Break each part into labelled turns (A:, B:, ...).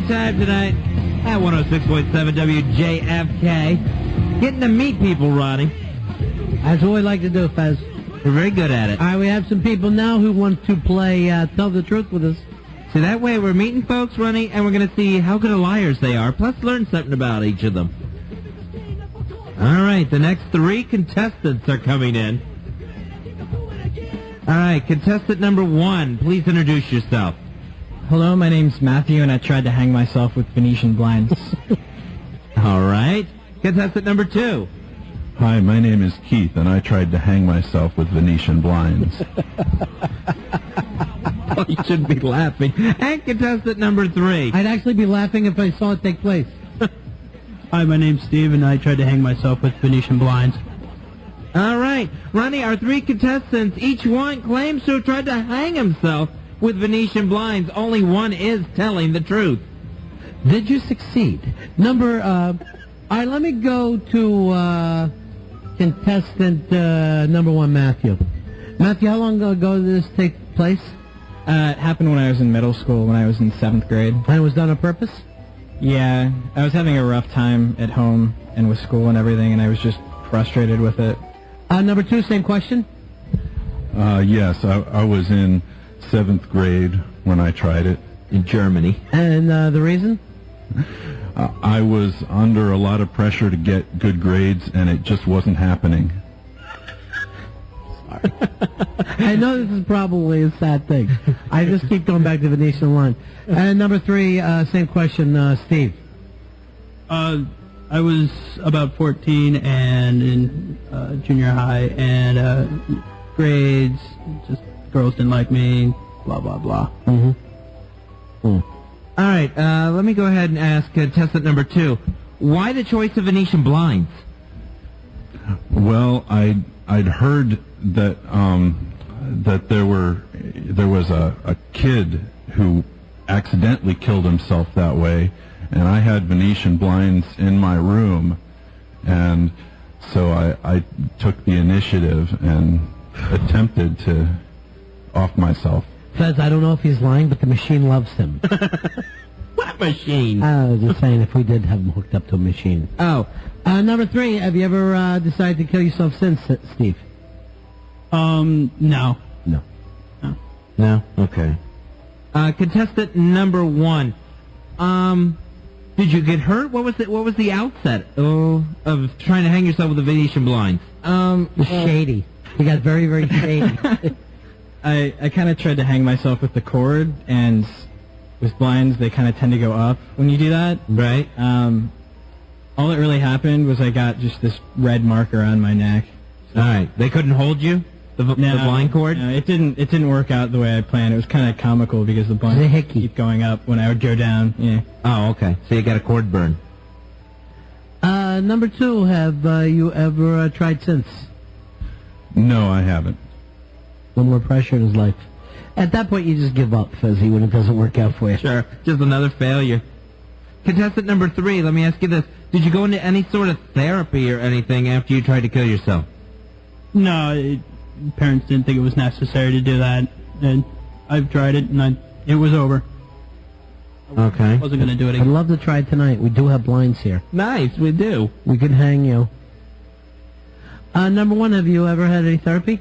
A: great time tonight at 106.7 WJFK. Getting to meet people, Ronnie.
B: That's what we like to do, Fez.
A: We're very good at it.
B: All right, we have some people now who want to play Tell the Truth with us.
A: So that way we're meeting folks, Ronnie, and we're going to see how good of liars they are, plus learn something about each of them. All right, the next 3 contestants are coming in. All right, contestant number 1, please introduce yourself.
C: Hello, my name's Matthew, and I tried to hang myself with Venetian blinds.
A: All right, contestant number 2.
D: Hi, my name is Keith, and I tried to hang myself with Venetian blinds.
A: Well, you shouldn't be laughing. And contestant number 3.
B: I'd actually be laughing if I saw it take place.
E: Hi, my name's Steve, and I tried to hang myself with Venetian blinds.
A: All right, Ronnie, our 3 contestants, each one claims to have tried to hang himself with Venetian blinds. Only one is telling the truth.
B: Did you succeed? All right, let me go to contestant number 1, Matthew. Matthew, how long ago did this take place?
C: It happened when I was in middle school, when I was in 7th grade.
B: And it was done on purpose?
C: Yeah, I was having a rough time at home and with school and everything, and I was just frustrated with it.
B: Number 2, same question?
D: Yes, I was in 7th grade when I tried it.
A: In Germany.
B: And the reason?
D: I was under a lot of pressure to get good grades, and it just wasn't happening.
B: Sorry. I know this is probably a sad thing. I just keep going back to Venetian line. And number 3, same question, Steve.
E: I was about 14 and in junior high, and grades, just girls didn't like me, blah, blah, blah.
B: Mm-hmm.
A: All right, let me go ahead and ask contestant number 2. Why the choice of Venetian blinds?
D: Well, I'd heard that that there was a kid who accidentally killed himself that way, and I had Venetian blinds in my room, and so I took the initiative and attempted to off myself.
B: Fez, I don't know if he's lying, but the machine loves him.
A: What machine?
B: I was just saying if we did have him hooked up to a machine.
A: Oh.
B: Number 3, have you ever decided to kill yourself since, Steve?
E: No.
B: No.
A: No? Okay. Contestant number 1. Did you get hurt? What was the outset of trying to hang yourself with the Venetian blinds?
B: Shady. You got very, very shady.
C: I kind of tried to hang myself with the cord, and with blinds, they kind of tend to go up when you do that.
A: Right.
C: All that really happened was I got just this red marker on my neck.
A: So. All right. They couldn't hold you? The blind cord?
C: No, it didn't work out the way I planned. It was kind of comical because the blinds keep going up when I would go down. Yeah.
A: Oh, okay. So you got a cord burn.
B: Number 2, have you ever tried since?
D: No, I haven't.
B: No more pressure in his life. At that point, you just give up, Fezzy, when it doesn't work out for you.
A: Sure. Just another failure. Contestant number 3, let me ask you this. Did you go into any sort of therapy or anything after you tried to kill yourself?
E: No, parents didn't think it was necessary to do that, and I've tried it, and it was over.
A: Okay.
E: I wasn't going to do it
B: I'd
E: again.
B: love to try it tonight. We do have blinds here.
A: Nice, we do.
B: We could hang you. Number 1, have you ever had any therapy?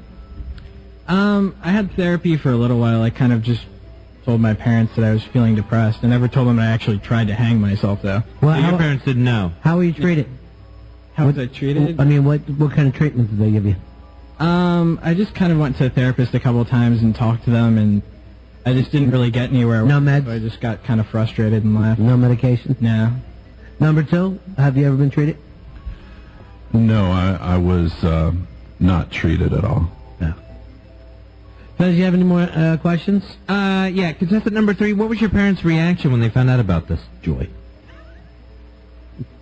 C: I had therapy for a little while. I kind of just told my parents that I was feeling depressed. I never told them I actually tried to hang myself, though.
A: Well, so your parents didn't know.
B: How were you treated?
C: How was I treated?
B: I mean, what kind of treatment did they give you?
C: I just kind of went to a therapist a couple of times and talked to them, and I just didn't really get anywhere.
B: No meds?
C: So I just got kind of frustrated and left.
B: No medication?
C: No.
B: Number 2, have you ever been treated?
D: No, I was not treated at all.
B: No. Does you have any more questions?
A: Yeah, contestant number 3, what was your parents' reaction when they found out about this?
B: Joy.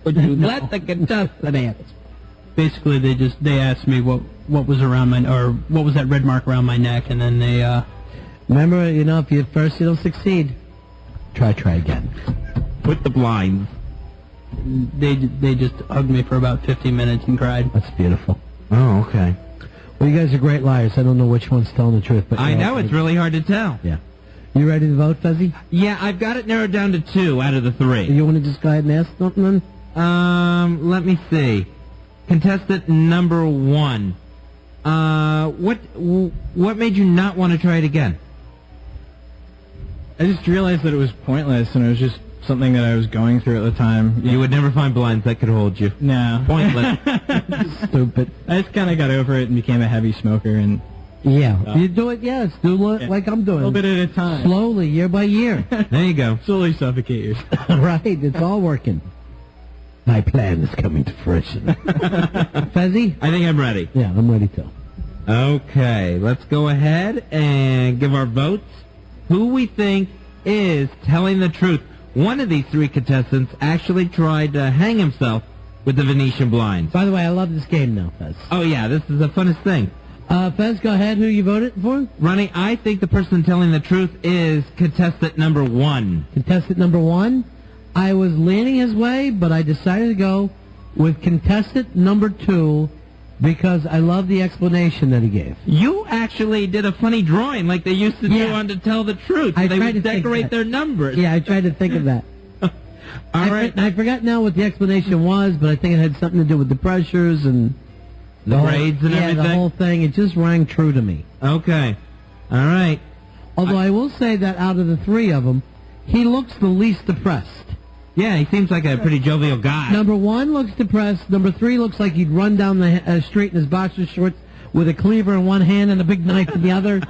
A: Would you let the contestant answer?
E: Basically, they asked me what was around what was that red mark around my neck, and then they
B: remember, if you don't succeed, try again.
A: Put the blinds.
E: They just hugged me for about 15 minutes and cried.
B: That's beautiful.
A: Oh, okay.
B: Well, you guys are great liars. I don't know which one's telling the truth, but
A: I know it's really hard to tell.
B: Yeah. You ready to vote, Fezzy?
A: Yeah, I've got it narrowed down to 2 out of the 3.
B: You want to just go ahead and ask something then?
A: Let me see. Contestant number 1. What made you not want to try it again?
C: I just realized that it was pointless, and it was just something that I was going through at the time.
A: You would never find blinds that could hold you.
C: No.
A: Pointless.
B: Stupid.
C: I just kind of got over it and became a heavy smoker, and
B: Yeah. You do it, yes. Do it like I'm doing.
C: a little bit at a time.
B: Slowly, year by year.
A: There you go.
C: Slowly suffocate yourself.
B: Right, it's all working. My plan is coming to fruition. Fezzy?
A: I think I'm ready.
B: Yeah, I'm ready to.
A: Okay, let's go ahead and give our votes. Who we think is telling the truth. One of these 3 contestants actually tried to hang himself with the Venetian blinds.
B: By the way, I love this game now, Fez.
A: Oh, yeah, this is the funnest thing.
B: Fez, go ahead. Who you voted for?
A: Ronnie, I think the person telling the truth is contestant number 1.
B: Contestant number 1. I was leaning his way, but I decided to go with contestant number 2 because I love the explanation that he gave.
A: You actually did a funny drawing like they used to do
B: Yeah.
A: on To Tell the Truth.
B: I
A: They
B: tried
A: would
B: to think
A: decorate
B: that.
A: their numbers.
B: Yeah, I tried to think of that.
A: All right.
B: I forgot now what the explanation was, but I think it had something to do with the pressures and
A: The
B: whole-
A: grades and
B: yeah,
A: everything?
B: the whole thing. It just rang true to me.
A: Okay. All right.
B: Although I will say that out of the 3 of them, he looks the least depressed.
A: Yeah, he seems like a pretty jovial guy.
B: Number 1 looks depressed. Number 3 looks like he'd run down the street in his boxer shorts with a cleaver in one hand and a big knife in the other.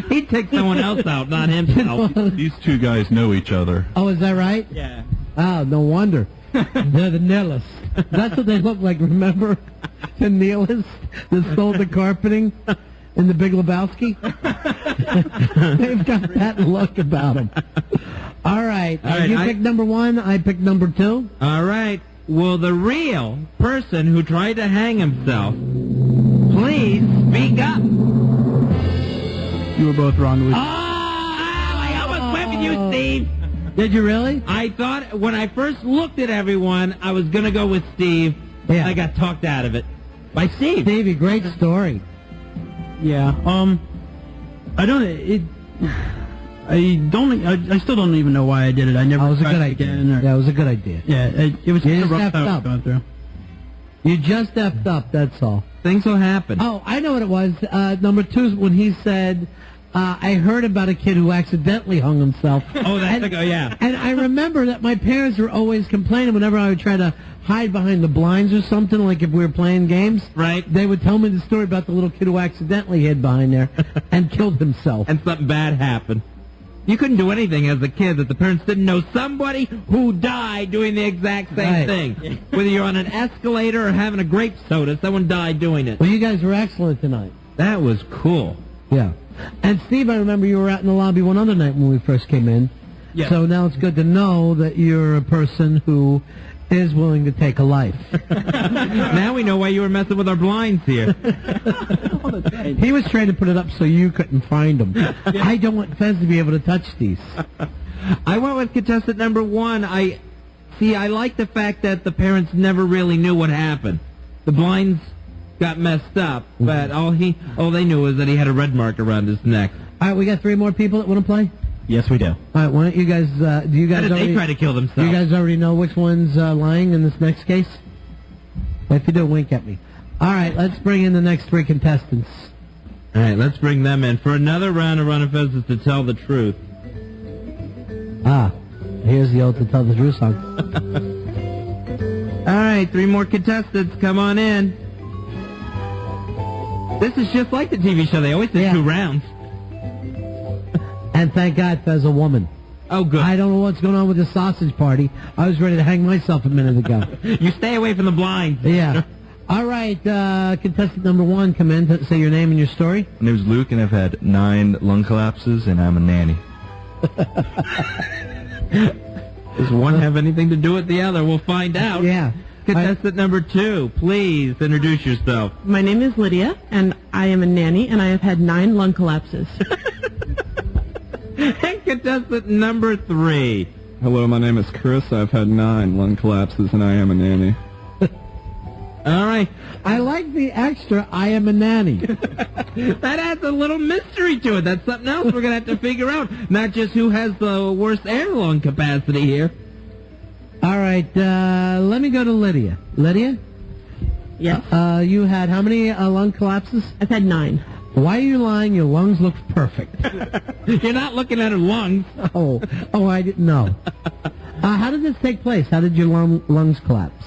A: He'd take someone else out, not himself.
D: These 2 guys know each other.
B: Oh, is that right?
C: Yeah.
B: Oh, no wonder. They're the nihilists. That's what they look like, remember? The nihilists that stole the carpeting in the Big Lebowski? They've got that look about them. All right. You picked number 1, I picked number 2.
A: All right. Will the real person who tried to hang himself please speak up?
E: You were both wrong. It was
A: I almost went with you, Steve.
B: Did you really?
A: I thought when I first looked at everyone, I was going to go with Steve.
B: Yeah.
A: I got talked out of it by Steve.
B: Stevie, great story.
E: Yeah. I don't. I still don't even know why I did it. I never
B: That was a
E: tried
B: good
E: it
B: idea.
E: again.
B: That was a good idea.
E: Yeah. It was
B: You
E: just a
B: just
E: rough
B: effed
E: time I was
B: up.
E: going through.
B: You just effed up, that's all.
A: Things will happen.
B: Oh, I know what it was. Number 2 is when he said, I heard about a kid who accidentally hung himself.
A: Oh, that's the guy, yeah.
B: And I remember that my parents were always complaining whenever I would try to hide behind the blinds or something, like if we were playing games.
A: Right.
B: They would tell me the story about the little kid who accidentally hid behind there and killed himself.
A: And something bad happened. You couldn't do anything as a kid that the parents didn't know somebody who died doing the exact same
B: Right.
A: thing. Whether you're on an escalator or having a grape soda, someone died doing it.
B: Well, you guys were excellent tonight.
A: That was cool.
B: Yeah. And Steve, I remember you were out in the lobby one other night when we first came in.
E: Yeah.
B: So now it's good to know that you're a person who is willing to take a life.
A: Now we know why you were messing with our blinds here.
B: He was trying to put it up so you couldn't find them. I don't want Fez to be able to touch these.
A: I went with contestant number 1. I like the fact that the parents never really knew what happened. The blinds got messed up, but all they knew was that he had a red mark around his neck.
B: All right, we got 3 more people that want to play.
C: Yes, we do.
B: All right, why don't you guys? Do you
A: How
B: guys
A: did
B: already?
A: they try to kill
B: Do
A: themselves?
B: you guys already know which one's lying in this next case? If you do, wink at me. All right, let's bring in the next 3 contestants.
A: All right, let's bring them in for another round of Ron and Fez to tell the truth.
B: Here's the old To Tell the Truth song.
A: All right, 3 more contestants. Come on in. This is just like the TV show. They always do
B: Yeah.
A: 2 rounds.
B: And thank God Fez a woman.
A: Oh, good.
B: I don't know what's going on with the sausage party. I was ready to hang myself a minute ago.
A: You stay away from the blinds.
B: Yeah. All right, contestant number 1, come in, say your name and your story.
F: My name's Luke, and I've had 9 lung collapses, and I'm a nanny.
A: Does one have anything to do with the other? We'll find out.
B: Yeah.
A: Contestant number 2, please introduce yourself.
G: My name is Lydia, and I am a nanny, and I have had 9 lung collapses.
A: And contestant number 3.
H: Hello, my name is Chris. I've had 9 lung collapses, and I am a nanny.
A: All right.
B: I like the extra, I am a nanny.
A: That adds a little mystery to it. That's something else we're going to have to figure out. Not just who has the worst air lung capacity here.
B: All right, let me go to Lydia. Lydia?
G: Yes.
B: You had how many lung collapses?
G: I've had 9.
B: Why are you lying? Your lungs look perfect.
A: You're not looking at her lungs.
B: Oh, I didn't know. How did this take place? How did your lungs collapse?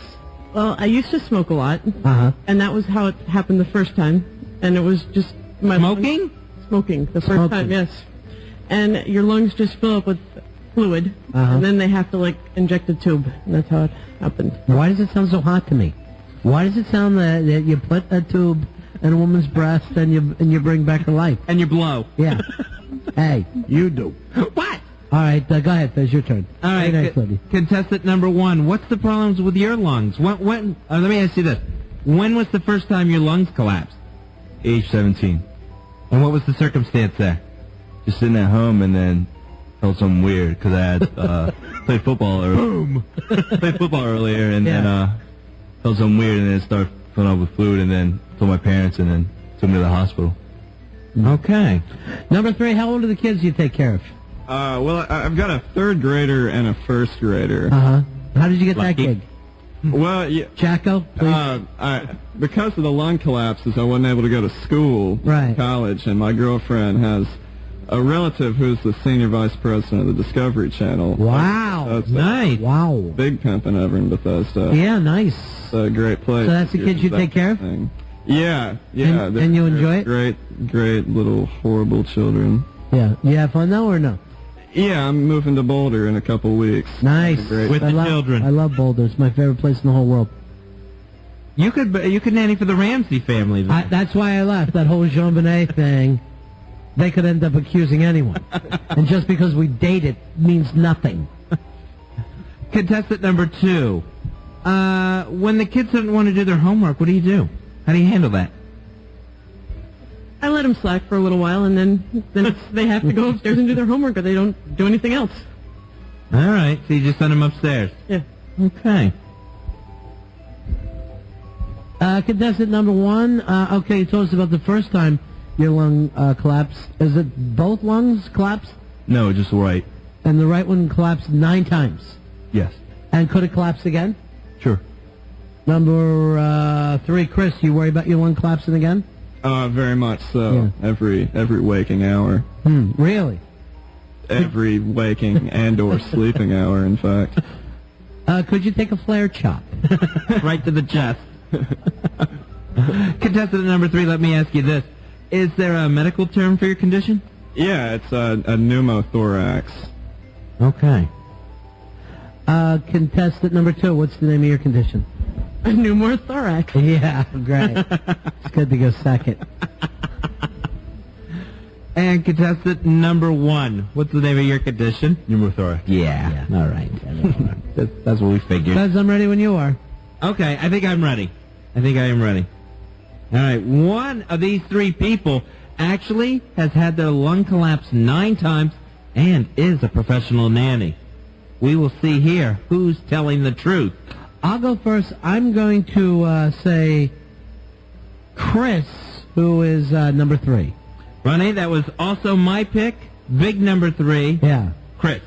G: Well, I used to smoke a lot,
B: Uh-huh.
G: and that was how it happened the first time. And it was just my
A: Smoking?
G: Smoking the first
B: Smoking.
G: time, yes. And your lungs just fill up with fluid,
B: Uh-huh.
G: and then they have to inject a tube. And that's how it happened.
B: Why does it sound so hot to me? Why does it sound that you put a tube in a woman's breast and you bring back her life?
A: And you blow.
B: Yeah. Hey, you do.
A: What?
B: All right, go ahead, Fez, your turn.
A: All right,
B: Very nice, Lydia.
A: contestant number 1. What's the problems with your lungs? Let me ask you this. When was the first time your lungs collapsed?
F: Age 17.
A: And what was the circumstance there?
F: Just sitting at home and then felt something weird because I had played football. Played football earlier and then felt something weird and then started filling up with fluid and then told my parents and then took me to the hospital.
A: Okay.
B: Number 3, how old are the kids you take care of?
H: Well, I've got a 3rd grader and a 1st grader.
B: Uh-huh. How did you get
A: Lucky.
B: that gig?
H: Well, yeah,
B: Jacko, please.
H: because of the lung collapses, I wasn't able to go to school,
B: Right.
H: college, and my girlfriend has a relative who's the senior vice president of the Discovery Channel.
B: Wow.
H: So it's
A: Nice.
B: Wow.
H: big pimping over in Bethesda.
B: Yeah, nice.
H: It's a great place.
B: So that's the kids you take care of?
H: Thing. Yeah.
B: And you enjoy it?
H: Great little horrible children.
B: Yeah. You have fun now or no?
H: Yeah, I'm moving to Boulder in a couple weeks.
B: Nice.
H: Great.
A: With the children.
B: I love Boulder. It's my favorite place in the whole world.
A: You could nanny for the Ramsey family.
B: That's why I left. That whole Jean Bonnet thing, they could end up accusing anyone. And just because we dated means nothing.
A: Contestant number 2. When the kids don't want to do their homework, what do you do? How do you handle that?
G: I let them slack for a little while, and then they have to go upstairs and do their homework, or they don't do anything else.
A: All right, so you just send them upstairs.
G: Yeah.
A: Okay.
B: Contestant number 1, okay, you told us about the first time your lung collapsed. Is it both lungs collapsed?
F: No, just right.
B: And the right one collapsed 9 times?
F: Yes.
B: And could it collapse again?
F: Sure.
B: Number 3, Chris, you worry about your lung collapsing again?
H: Very much so.
B: Yeah.
H: Every waking hour.
B: Really?
H: Every waking and/or sleeping hour, in fact.
B: Could you take a flare chop?
A: Right to the chest. Contestant number 3, let me ask you this. Is there a medical term for your condition?
H: Yeah, it's a pneumothorax.
A: Okay.
B: Contestant number 2, what's the name of your condition?
G: A pneumothorax.
B: Yeah, great. It's good to go second.
A: And contestant number 1, what's the name of your condition?
F: Pneumothorax.
A: Yeah. All right. That's what we figured.
B: Guys, I'm ready when you are.
A: Okay, I think I'm ready. I am ready. All right, one of these 3 people actually has had their lung collapse 9 times and is a professional nanny. We will see here who's telling the truth.
B: I'll go first. I'm going to say Chris, who is number 3.
A: Ronnie, that was also my pick. Big number 3.
B: Yeah.
A: Chris.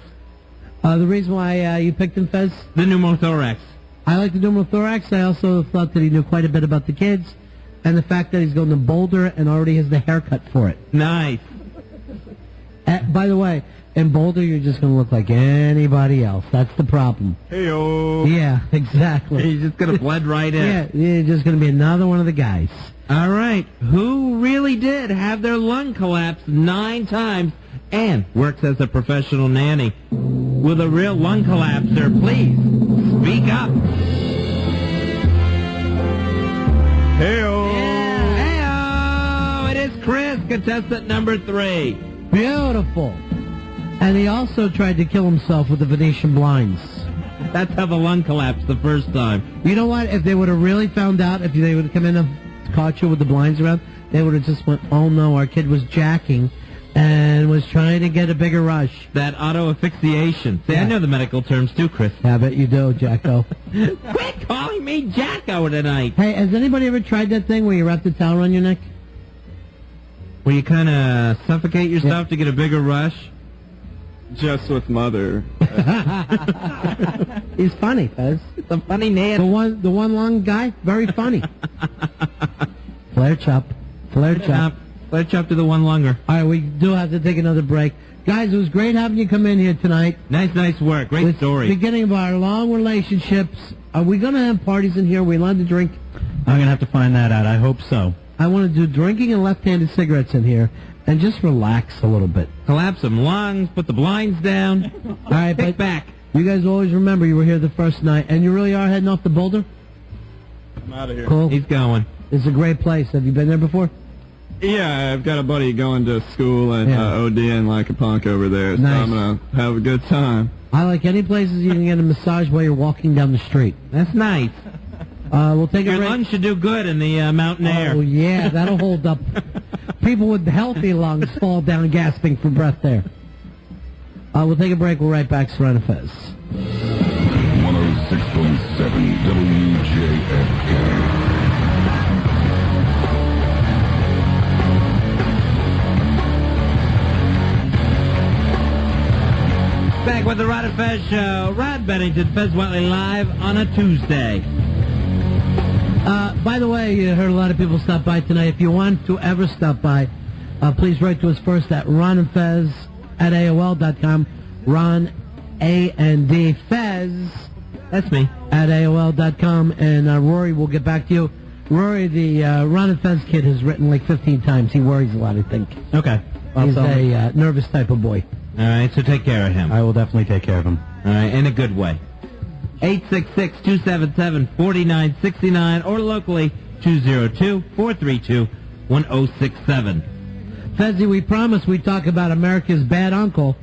B: The reason why you picked him, Fez?
A: The pneumothorax.
B: I like the pneumothorax. I also thought that he knew quite a bit about the kids, and the fact that he's going to Boulder and already has the haircut for it.
A: Nice.
B: By the way, in Boulder, you're just going to look like anybody else. That's the problem.
H: Hey-o.
B: Yeah, exactly.
A: He's just going to blend right in.
B: Yeah, you're just going to be another one of the guys.
A: All right. Who really did have their lung collapse 9 times and works as a professional nanny? With a real lung collapser, please speak up.
H: Hey-o.
A: Yeah. Hey-oh. It is Chris, contestant number 3.
B: Beautiful. And he also tried to kill himself with the Venetian blinds.
A: That's how the lung collapsed the first time.
B: You know what? If they would have really found out, if they would have come in and caught you with the blinds around, they would have just went, oh no, our kid was jacking and was trying to get a bigger rush.
A: That auto asphyxiation. See, I know the medical terms too, Chris.
B: Yeah, I bet you do, Jacko.
A: Quit calling me Jacko tonight.
B: Hey, has anybody ever tried that thing where you wrap the towel around your neck?
A: Where you kind of suffocate yourself to get a bigger rush?
H: Just with Mother.
B: He's funny, Fez.
A: It's a funny name.
B: The one long guy, very funny. Flare chop.
A: Flare chop to the one longer.
B: All right, we do have to take another break. Guys, it was great having you come in here tonight.
A: Nice work. Great story.
B: Beginning of our long relationships. Are we going to have parties in here? Are we allowed to drink?
C: I'm going to have to find that out. I hope so.
B: I want to do drinking and left-handed cigarettes in here and just relax a little bit.
A: Collapse some lungs, put the blinds down.
B: All right,
A: Kick back.
B: You guys always remember you were here the first night, and you really are heading off to Boulder?
H: I'm out of here.
B: Cool.
A: He's going.
B: It's a great place. Have you been there before?
H: Yeah, I've got a buddy going to school and ODing like a punk over there, so
B: Nice.
H: I'm going to have a good time.
B: I like any places you can get a massage while you're walking down the street.
A: That's nice.
B: We'll take a
A: Your
B: break.
A: lungs should do good in the mountain air.
B: Oh, yeah, that'll hold up. People with healthy lungs fall down gasping for breath there. We'll take a break. We'll right back. Ron and Fez.
I: 106.7 WJFK.
A: Back with the Ron and Fez show. Rod Bennington, Fez Whatley live on a Tuesday.
B: By the way, you heard a lot of people stop by tonight. If you want to ever stop by, please write to us first at Ron and Fez at AOL.com. Ron, A-N-D, Fez.
A: That's me.
B: At AOL.com. And Rory will get back to you. Rory, the Ron and Fez kid, has written like 15 times. He worries a lot, I think.
C: Okay.
B: He's a nervous type of boy.
A: All right, so take care of him.
C: I will definitely take care of him.
A: All right, in a good way. 866-277-4969 or locally 202-432-1067.
B: Fezzy, we promised we'd talk about America's bad uncle,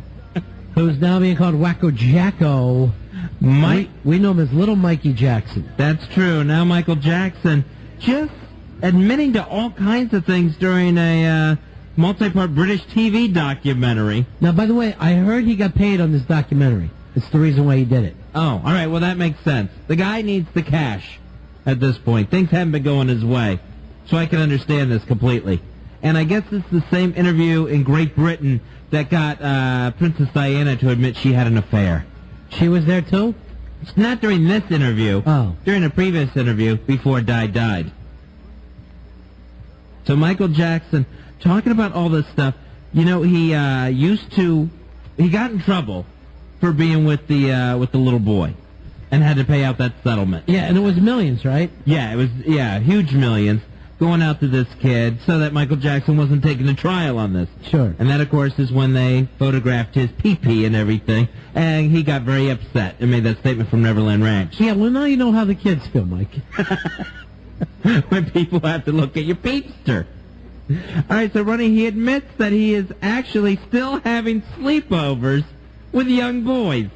B: who's now being called Wacko Jacko.
A: Mike,
B: we know him as Little Mikey Jackson.
A: That's true. Now Michael Jackson just admitting to all kinds of things during a multi-part British TV documentary.
B: Now, by the way, I heard he got paid on this documentary. It's the reason why he did it.
A: Oh, all right. Well, that makes sense. The guy needs the cash at this point. Things haven't been going his way. So I can understand this completely. And I guess it's the same interview in Great Britain that got Princess Diana to admit she had an affair.
B: She was there, too?
A: It's not during this interview.
B: Oh.
A: During a previous interview before Di died. So Michael Jackson, talking about all this stuff, you know, he got in trouble for being with the little boy and had to pay out that settlement.
B: Yeah, and it was millions, right?
A: Yeah, it was, huge millions going out to this kid so that Michael Jackson wasn't taking a trial on this.
B: Sure.
A: And that, of course, is when they photographed his pee-pee and everything, and he got very upset and made that statement from Neverland Ranch.
B: Yeah, well, now you know how the kids feel, Mike.
A: When people have to look at your peepster. All right, so Ronnie, he admits that he is actually still having sleepovers with young boys.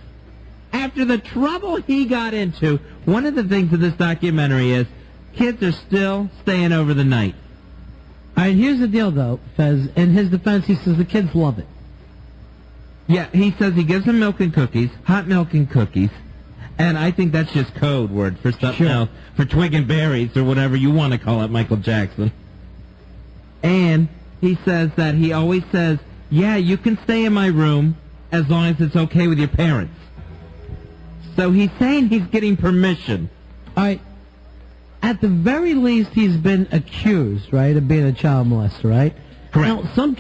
A: After the trouble he got into, one of the things of this documentary is kids are still staying over the night.
B: All right, here's the deal, though, Fez. In his defense, he says the kids love it.
A: Yeah, he says he gives them milk and cookies, hot milk and cookies, and I think that's just code word for something else, for twig and berries or whatever you want to call it, Michael Jackson. And he says that he always says, yeah, you can stay in my room as long as it's okay with your parents. So he's saying he's getting permission.
B: All right. At the very least, he's been accused, right, of being a child molester, right?
A: Correct.
B: Now, some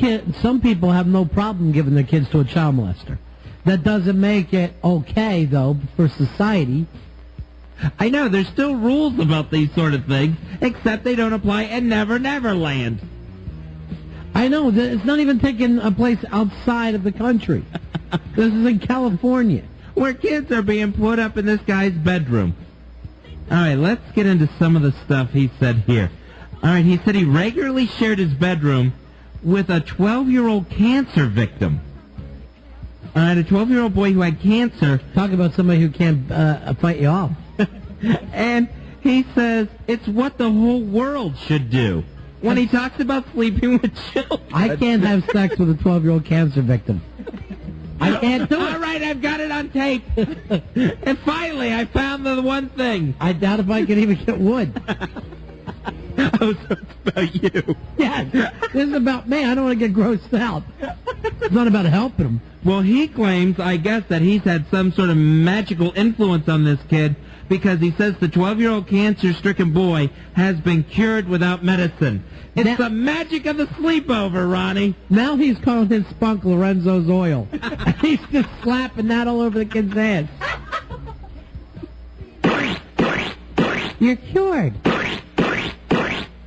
B: people have no problem giving their kids to a child molester. That doesn't make it okay, though, for society.
A: I know, there's still rules about these sort of things, except they don't apply in Never Never Land.
B: I know, it's not even taking a place outside of the country. This is in California.
A: Where kids are being put up in this guy's bedroom. All right, let's get into some of the stuff he said here. All right, he said he regularly shared his bedroom with a 12-year-old cancer victim. All right, a 12-year-old boy who had cancer.
B: Talk about somebody who can't fight you off.
A: And he says it's what the whole world should do. when he talks about sleeping with children.
B: I can't have sex with a 12-year-old cancer victim. I can't do it.
A: All right, I've got it on tape. And finally, I found the one thing.
B: I doubt if I could even get wood.
A: Oh, so it's about you.
B: Yeah, this is about me. I don't want to get grossed out. It's not about helping him.
A: Well, he claims, I guess, that he's had some sort of magical influence on this kid because he says the 12-year-old cancer-stricken boy has been cured without medicine. It's the magic of the sleepover, Ronnie.
B: Now he's calling his spunk Lorenzo's oil. He's just slapping that all over the kid's head. You're cured.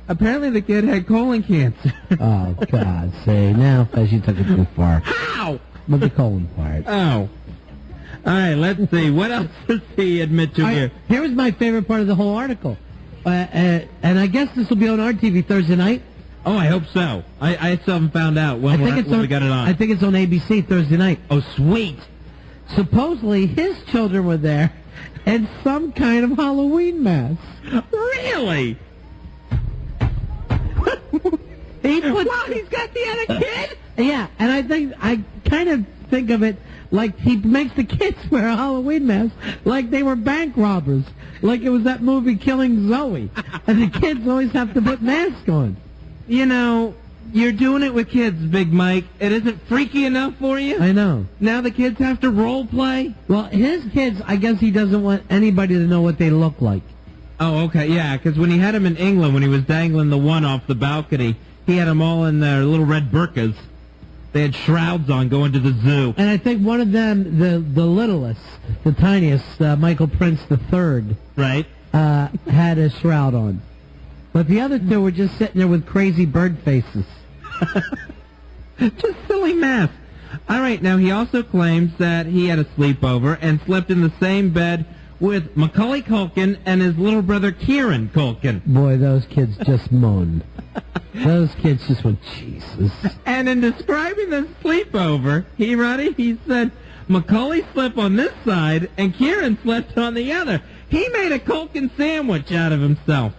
A: Apparently the kid had colon cancer.
B: Oh, God. See, now, Fez, you took it too far.
A: How?
B: With the colon part.
A: Oh. All right, let's see. What else does he admit to here?
B: Here was my favorite part of the whole article. And I guess this will be on our TV Thursday night.
A: Oh, I hope so. I still haven't found out when we got it on.
B: I think it's on ABC Thursday night.
A: Oh, sweet.
B: Supposedly, his children were there in some kind of Halloween mask.
A: Really? He's got the other kid?
B: Yeah, and I kind of think of it like he makes the kids wear a Halloween mask like they were bank robbers. Like it was that movie Killing Zoe. And the kids always have to put masks on.
A: You know, you're doing it with kids, Big Mike. It isn't freaky enough for you?
B: I know.
A: Now the kids have to role play?
B: Well, his kids, I guess he doesn't want anybody to know what they look like.
A: Oh, okay, yeah, because when he had him in England, when he was dangling the one off the balcony, he had them all in their little red burqas. They had shrouds on going to the zoo.
B: And I think one of them, the littlest, the tiniest, Michael Prince III,
A: right,
B: had a shroud on. But the other two were just sitting there with crazy bird faces.
A: Just silly mess. All right, now he also claims that he had a sleepover and slept in the same bed with Macaulay Culkin and his little brother Kieran Culkin.
B: Boy, those kids just moaned. Those kids just went, Jesus.
A: And in describing the sleepover, he said, Macaulay slept on this side and Kieran slept on the other. He made a Culkin sandwich out of himself.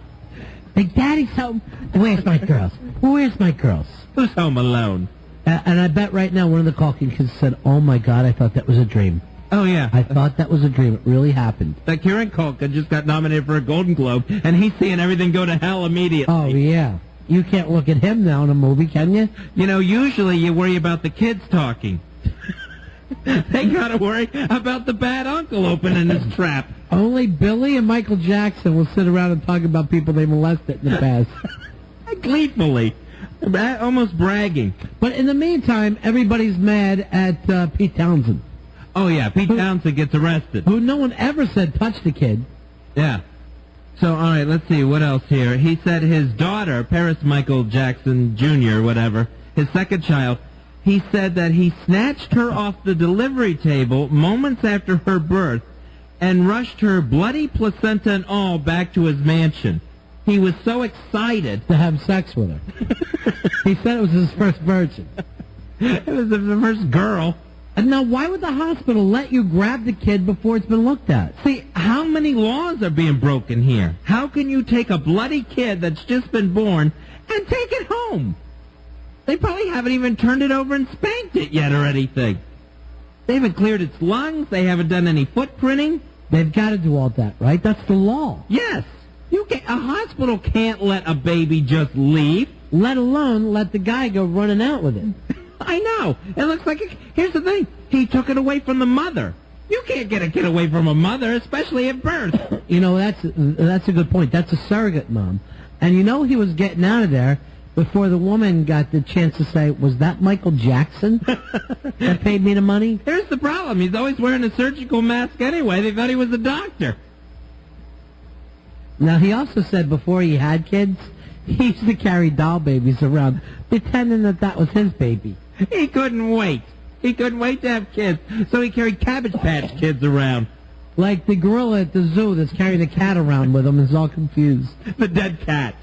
B: Big Daddy's home. Where's my girls? Where's my girls?
A: Who's home alone?
B: And I bet right now one of the Culkin kids said, oh, my God, I thought that was a dream.
A: Oh, yeah.
B: I thought that was a dream. It really happened.
A: That Kieran Culkin just got nominated for a Golden Globe, and he's seeing everything go to hell immediately.
B: Oh, yeah. You can't look at him now in a movie, can you?
A: You know, usually you worry about the kids talking. They got to worry about the bad uncle opening his trap.
B: Only Billy and Michael Jackson will sit around and talk about people they molested in the past.
A: Gleefully. Almost bragging.
B: But in the meantime, everybody's mad at Pete Townsend.
A: Oh, yeah, Pete Townsend gets arrested.
B: Who no one ever said touch the kid.
A: Yeah. So, all right, let's see, what else here? He said his daughter, Paris Michael Jackson Jr., whatever, his second child, he said that he snatched her off the delivery table moments after her birth and rushed her bloody placenta and all back to his mansion. He was so excited
B: to have sex with her. He said it was his first virgin.
A: It was the first girl.
B: And now, why would the hospital let you grab the kid before it's been looked at?
A: See, how many laws are being broken here? How can you take a bloody kid that's just been born and take it home? They probably haven't even turned it over and spanked it yet or anything. They haven't cleared its lungs. They haven't done any footprinting.
B: They've got to do all that, right? That's the law.
A: Yes. A hospital can't let a baby just leave.
B: Let alone let the guy go running out with it.
A: I know. It looks like here's the thing. He took it away from the mother. You can't get a kid away from a mother, especially at birth.
B: You know, that's a good point. That's a surrogate mom. And you know he was getting out of there before the woman got the chance to say, was that Michael Jackson that paid me the money?
A: Here's the problem. He's always wearing a surgical mask anyway. They thought he was a doctor.
B: Now, he also said before he had kids, he used to carry doll babies around, pretending that was his baby.
A: He couldn't wait. He couldn't wait to have kids, so he carried Cabbage Patch Kids around.
B: Like the gorilla at the zoo that's carrying the cat around with him is all confused.
A: The dead cat.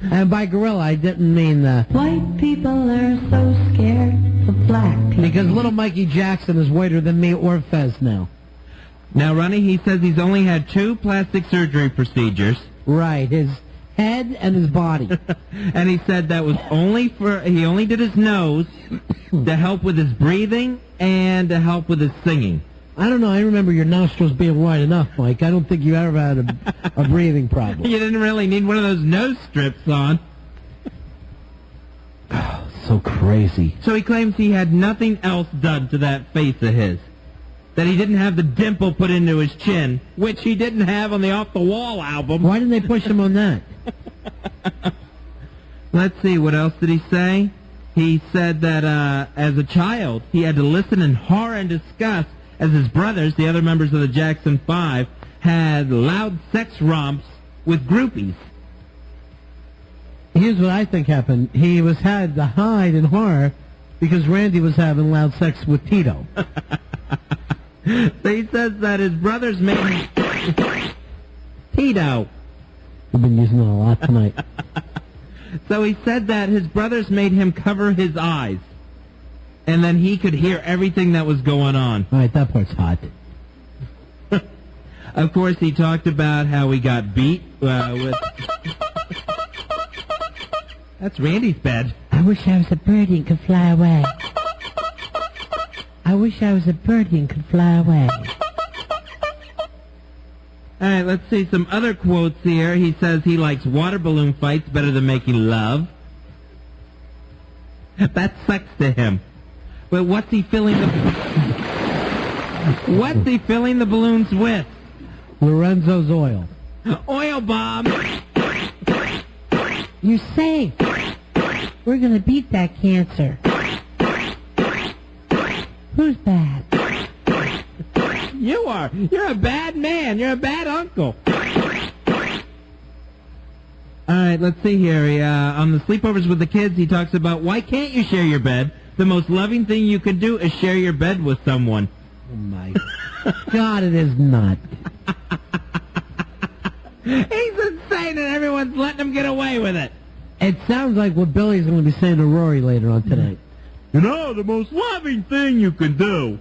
B: And by gorilla, I didn't mean the...
J: White people are so scared of black people.
B: Because little Mikey Jackson is whiter than me or Fez now.
A: Now, Ronnie, he says he's only had 2 plastic surgery procedures.
B: Right. His head and his body.
A: And he said that was he only did his nose to help with his breathing and to help with his singing.
B: I don't know. I remember your nostrils being wide enough, Mike. I don't think you ever had a breathing problem.
A: You didn't really need one of those nose strips on.
B: Oh, so crazy.
A: So he claims he had nothing else done to that face of his. That he didn't have the dimple put into his chin, which he didn't have on the Off the Wall album.
B: Why didn't they push him on that?
A: Let's see, what else did he say? He said that as a child, he had to listen in horror and disgust as his brothers, the other members of the Jackson 5, had loud sex romps with groupies.
B: Here's what I think happened. He had to hide in horror because Randy was having loud sex with Tito.
A: So he says that his brothers made Tito.
B: We've been using it a lot tonight.
A: So he said that his brothers made him cover his eyes, and then he could hear everything that was going on.
B: All right, that part's hot.
A: Of course, he talked about how he got beat with... That's Randy's bed.
B: I wish I was a birdie and could fly away. I wish I was a birdie and could fly away.
A: All right, let's see some other quotes here. He says he likes water balloon fights better than making love. That's sex to him. But what's he filling the balloons with?
B: Lorenzo's oil.
A: Oil bomb.
B: You're safe. We're going to beat that cancer. Who's bad?
A: You are. You're a bad man. You're a bad uncle. All right, let's see here. On the sleepovers with the kids, he talks about why can't you share your bed? The most loving thing you can do is share your bed with someone.
B: Oh, my God, it is not.
A: He's insane and everyone's letting him get away with it.
B: It sounds like what Billy's going to be saying to Rory later on tonight.
A: You know, the most loving thing you can do.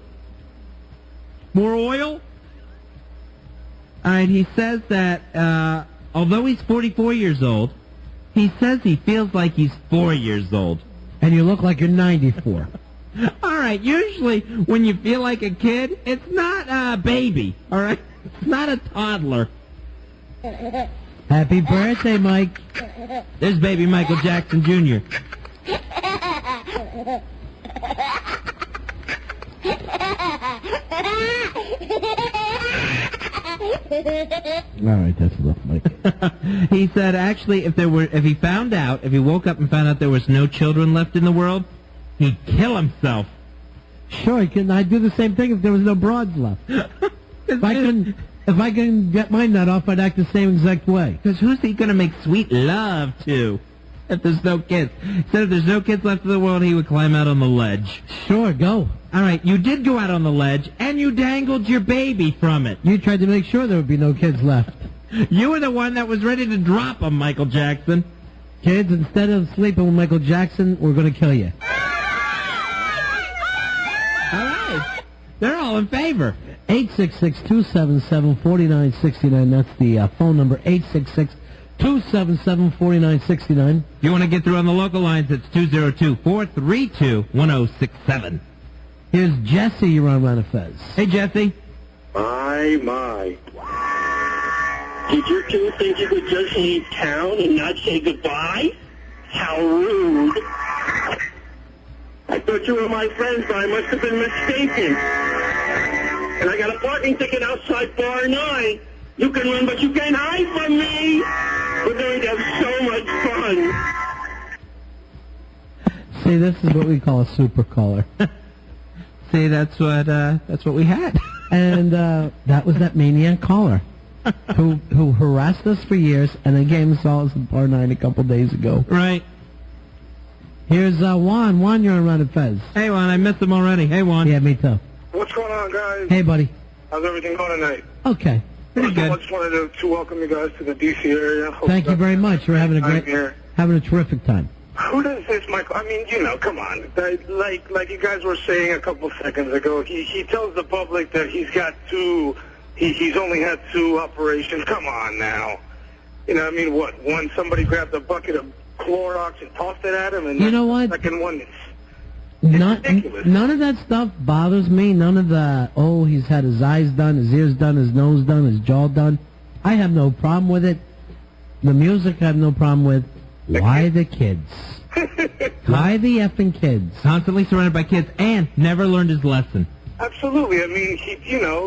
A: More oil? All right, he says that although he's 44 years old, he says he feels like he's 4 years old.
B: And you look like you're 94.
A: All right, usually when you feel like a kid, it's not a baby, all right? It's not a toddler.
B: Happy birthday, Mike.
A: There's baby Michael Jackson Jr.
B: All right, that's enough, Mike.
A: He said actually if he woke up and found out there was no children left in the world, he'd kill himself.
B: Sure, I'd do the same thing if there was no broads left. If I couldn't get my nut off, I'd act the same exact way.
A: Because who's he going to make sweet love to if there's no kids? He said if there's no kids left in the world, he would climb out on the ledge.
B: Sure, go.
A: All right, you did go out on the ledge, and you dangled your baby from it.
B: You tried to make sure there would be no kids left.
A: You were the one that was ready to drop him, Michael Jackson.
B: Kids, instead of sleeping with Michael Jackson, we're going to kill you.
A: All right. They're all in favor.
B: 866-277-4969. That's the phone number, 866-277-4969.
A: You want to get through on the local lines, it's 202-432-1067.
B: Here's Jesse, you're on Ron and Fez.
A: Hey, Jesse.
K: My. Did your two think you could just leave town and not say goodbye? How rude. I thought you were my friends, but I must have been mistaken. And I got a parking ticket outside Bar 9. You can run, but you can't hide from me. We're going to have so much fun.
B: See, this is what we call a super caller.
A: See, that's what we had.
B: And that was that maniac caller who harassed us for years and then gave us all at Bar 9 a couple days ago.
A: Right.
B: Here's Juan. Juan, you're on Ron and Fez.
A: Hey, Juan, I missed him already. Hey, Juan.
B: Yeah, me too.
K: What's going on, guys?
B: Hey, buddy.
K: How's everything going tonight?
B: Okay.
A: Pretty good.
K: I just wanted to welcome you guys to the D.C. area.
B: Thank you very much. We're having a terrific time.
K: Who does this, Michael? I mean, come on. Like you guys were saying a couple seconds ago, he tells the public that he's got he's only had 2 operations. Come on now. You know, I mean, what? One, somebody grabbed a bucket of Clorox and tossed it at him, and
B: You know what?
K: the second one, it's ridiculous.
B: None of that stuff bothers me. None of the, he's had his eyes done, his ears done, his nose done, his jaw done. I have no problem with it. The music I have no problem with. Why the kids? Why the effing kids?
A: Constantly surrounded by kids and never learned his lesson.
K: Absolutely. I mean,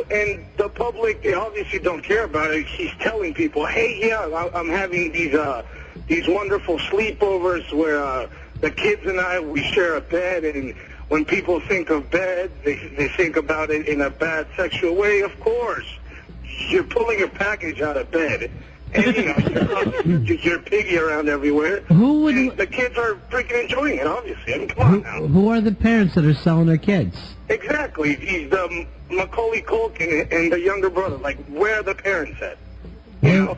K: and the public, they obviously don't care about it. He's telling people, hey, yeah, I'm having these wonderful sleepovers where the kids and I, we share a bed, and when people think of bed, they think about it in a bad sexual way. Of course. You're pulling your package out of bed. And, you're piggy around everywhere. And the kids are freaking enjoying it, obviously. I mean, come on now.
B: Who are the parents that are selling their kids?
K: Exactly. He's the Macaulay Culkin and the younger brother. Like, where are the parents at?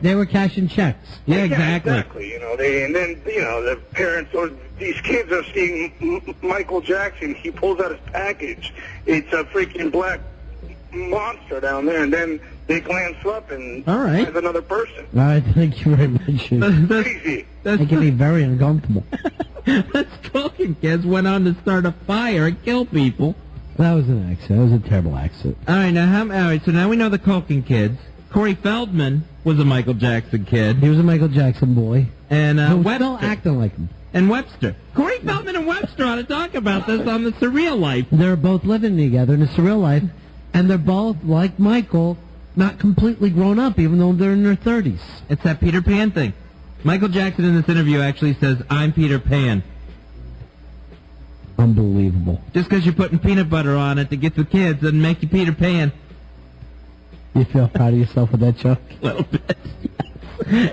B: They were cashing checks.
A: Yeah, exactly.
K: Exactly. The parents or these kids are seeing Michael Jackson. He pulls out his package. It's a freaking black monster down there, and then they glance up and there's another person.
B: All right, thank you very much.
K: Crazy.
B: That can be very uncomfortable.
A: Those Culkin kids went on to start a fire and kill people.
B: That was an accident. That was a terrible accident.
A: All right, so now we know the Culkin kids. Corey Feldman was a Michael Jackson kid.
B: He was a Michael Jackson boy.
A: And
B: Who was
A: Webster.
B: still acting like him.
A: And Webster. Corey Feldman and Webster ought to talk about this on The Surreal Life.
B: They're both living together in a surreal life, and they're both, like Michael, not completely grown up, even though they're in their 30s.
A: It's that Peter Pan thing. Michael Jackson in this interview actually says, I'm Peter Pan.
B: Unbelievable.
A: Just because you're putting peanut butter on it to get the kids doesn't make you Peter Pan.
B: You feel proud of yourself with that, Chuck?
A: A little bit.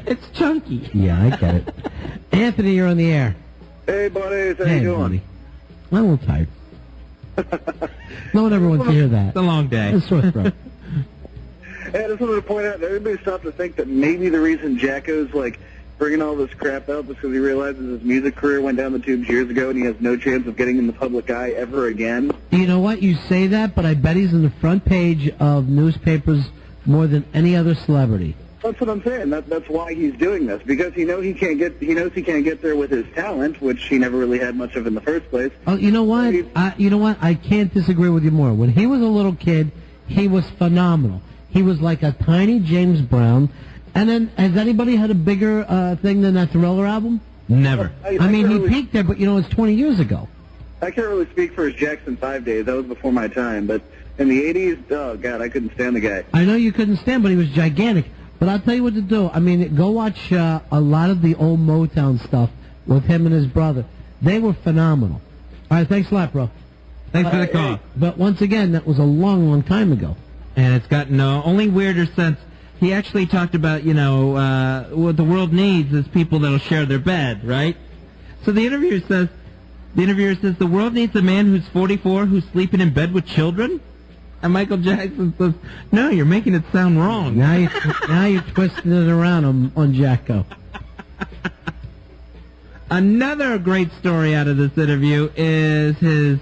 A: It's chunky.
B: Yeah, I get it. Anthony, you're on the air.
K: Hey, buddies. How you doing?
B: Buddy. I'm a little tired. No one ever wants to hear that.
A: It's a long day.
B: It's sore throat.
K: Hey, I just wanted to point out that everybody stopped to think that maybe the reason Jacko's, bringing all this crap out is because he realizes his music career went down the tubes years ago and he has no chance of getting in the public eye ever again.
B: You know what? You say that, but I bet he's on the front page of newspapers more than any other celebrity.
K: That's what I'm saying. That's why he's doing this, because he knows he can't get there with his talent, which he never really had much of in the first place.
B: Oh, you know what? I can't disagree with you more. When he was a little kid, he was phenomenal. He was like a tiny James Brown. And then, has anybody had a bigger thing than that Thriller album?
A: Never.
B: I mean, he peaked there, but it's 20 years ago.
K: I can't really speak for his Jackson 5 days. That was before my time. But in the 80s, oh, God, I couldn't stand the guy.
B: I know you couldn't stand, but he was gigantic. But I'll tell you what to do. I mean, go watch a lot of the old Motown stuff with him and his brother. They were phenomenal. All right, thanks a lot, bro.
A: Thanks for the call.
B: But once again, that was a long, long time ago.
A: And it's gotten only weirder since he actually talked about, what the world needs is people that'll share their bed, right? So the interviewer says, the world needs a man who's 44 who's sleeping in bed with children? And Michael Jackson says, no, you're making it sound wrong.
B: Now you're twisting it around on Jacko.
A: Another great story out of this interview is his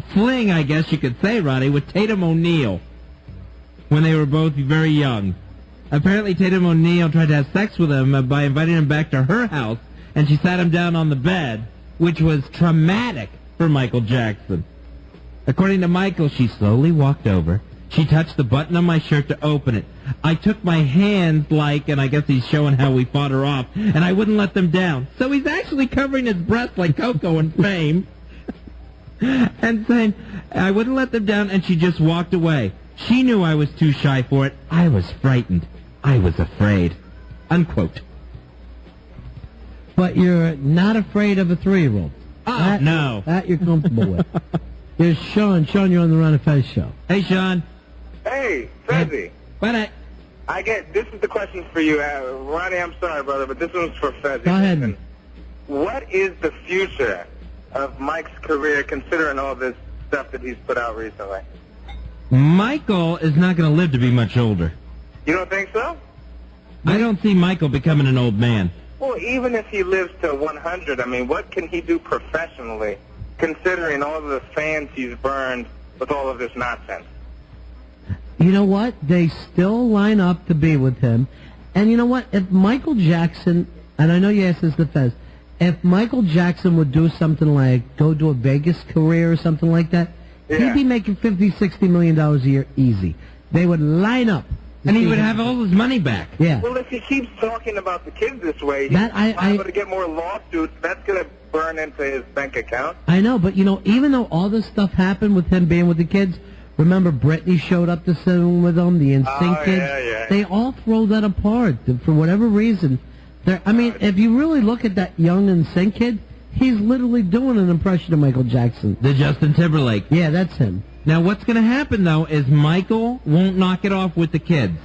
A: fling, I guess you could say, Roddy, with Tatum O'Neal when they were both very young. Apparently Tatum O'Neal tried to have sex with him by inviting him back to her house, and she sat him down on the bed, which was traumatic for Michael Jackson. According to Michael, she slowly walked over. She touched the button on my shirt to open it. I took my hands and I guess he's showing how we fought her off, and I wouldn't let them down. So he's actually covering his breasts like Coco in Fame and saying, I wouldn't let them down, and she just walked away. She knew I was too shy for it. I was frightened. I was afraid. Unquote.
B: But you're not afraid of a 3-year-old.
A: Oh, no.
B: That you're comfortable with. Here's Sean. Sean, you're on the Ron and Fez show.
A: Hey, Sean.
K: Hey, Fezzy. This is the question for you. Ronnie, I'm sorry, brother, but this one's for Fezzy.
B: Go ahead.
K: Listen, what is the future of Mike's career, considering all this stuff that he's put out recently?
A: Michael is not going to live to be much older.
K: You don't think so?
A: I don't see Michael becoming an old man.
K: Well, even if he lives to 100, I mean, what can he do professionally, considering all of the fans he's burned with all of this nonsense?
B: You know what? They still line up to be with him, And you know what? If Michael Jackson, and I know you asked this to Fez, if Michael Jackson would do something like go do a Vegas career or something like that, he'd be making $50, $60 million a year easy. They would line up.
A: And he would have all his money back.
B: Yeah.
K: Well, if he keeps talking about the kids this way, he's
B: That
K: liable to get more lawsuits. That's going to burn into his bank account.
B: I know, but, you know, even though all this stuff happened with him being with the kids, remember Britney showed up to sing with them, the NSYNC kids?
K: Yeah.
B: They all throw that apart for whatever reason. I mean, if you really look at that young NSYNC kid, he's literally doing an impression of Michael Jackson.
A: The Justin Timberlake.
B: Yeah, that's him.
A: Now, what's going to happen, though, is Michael won't knock it off with the kids.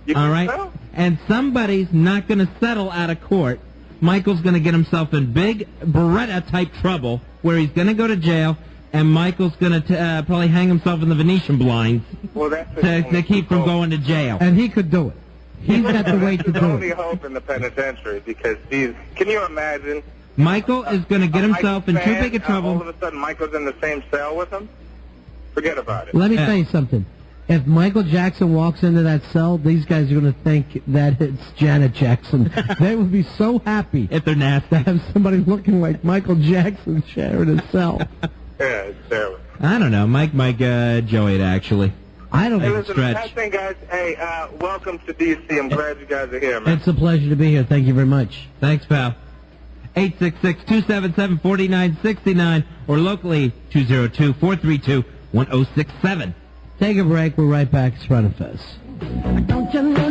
A: All right?
K: So?
A: And somebody's not going to settle out of court. Michael's going to get himself in big Beretta-type trouble where he's going to go to jail, and Michael's going to probably hang himself in the Venetian blinds to keep from going to jail.
B: And he could do it. He's got the way to
K: There's
B: do
K: only
B: it.
K: hope in the penitentiary because can you imagine?
A: Michael is going to get himself in too big a trouble.
K: All of a sudden, Michael's in the same cell with him? Forget about it.
B: Let me tell you something. If Michael Jackson walks into that cell, these guys are going to think that it's Janet Jackson. They would be so happy
A: if they're nasty
B: to have somebody looking like Michael Jackson sharing a cell.
K: Yeah, it's terrible.
A: I don't know. Mike might enjoy it, actually.
B: I don't
K: Hey,
B: know.
K: listen, last thing, guys. Hey, welcome to D.C. I'm glad you guys are here, man.
B: It's a pleasure to be here. Thank you very much.
A: Thanks, pal. 866-277-4969 or locally 202-432-1067.
B: Take a break. We're right back. It's Ron and Fez.
J: Don't you know